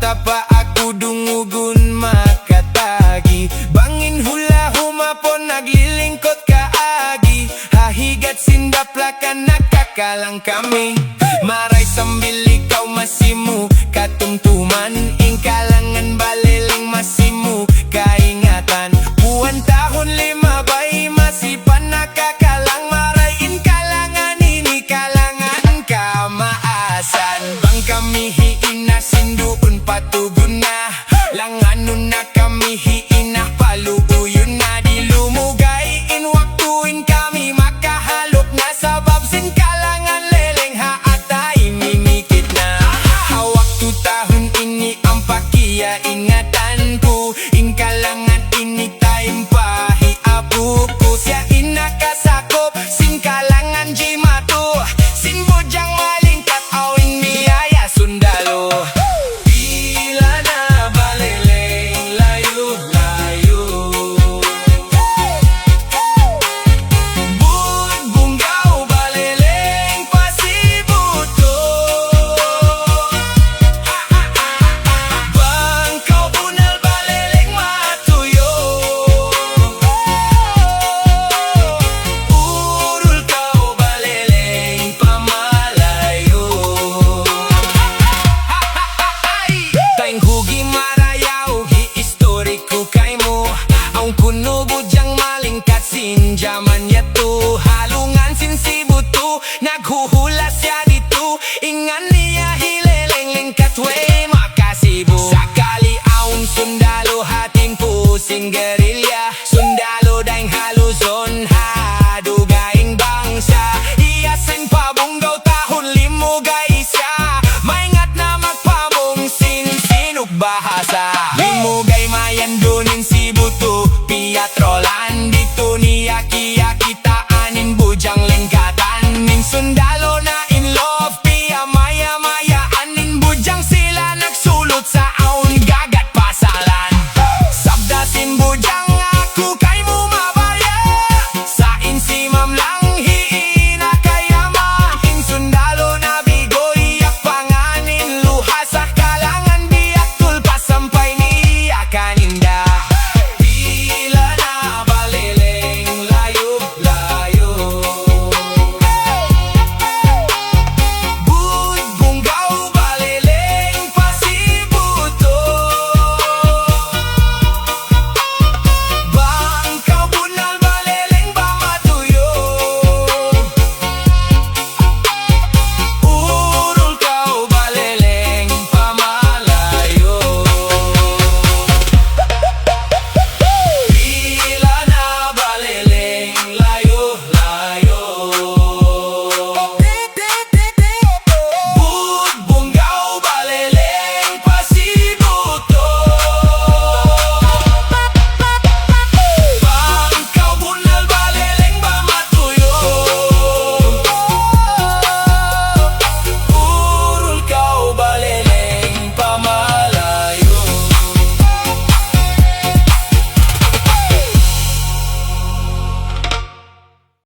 tapa aku dungugun makatagi. Bangin hula humapon naglilingkot kaagi. Hahigat sindap lakan nakakalang kami. Maray sambil ikaw masimu katumtuman. Ing kalangan baliling masimu kaingatan. Buwan tahun 5 bay masipan nakakalang. Maray in kalangan ini kalangan kamaasan. Bang kami hiina sinduun patugon na. Langanun na kami hiina paluuyon na. Di lumugay in waktuin kami makahalop na. Sabab sin kalangan leleng haatay mimikit na. Hawak tu tahun ini ang pakiya ingatan ko. In kalangan ini time pahi abuko. Siya inakasakop sin kalangan jimatu. Sin bojang malingkat awin miyaya sundalo. Bila na baleleng layo-layo. Bud bunggaw baleleng pasibuto. Bangkaw bunal baleleng matuyo. Urul kau baleleng pamalayo. Taing hugi marayaw hi istoriku kay mo. Ang kuno budyang malingkat sin jaman yato. Halungan sin sibuto naghuhulas ya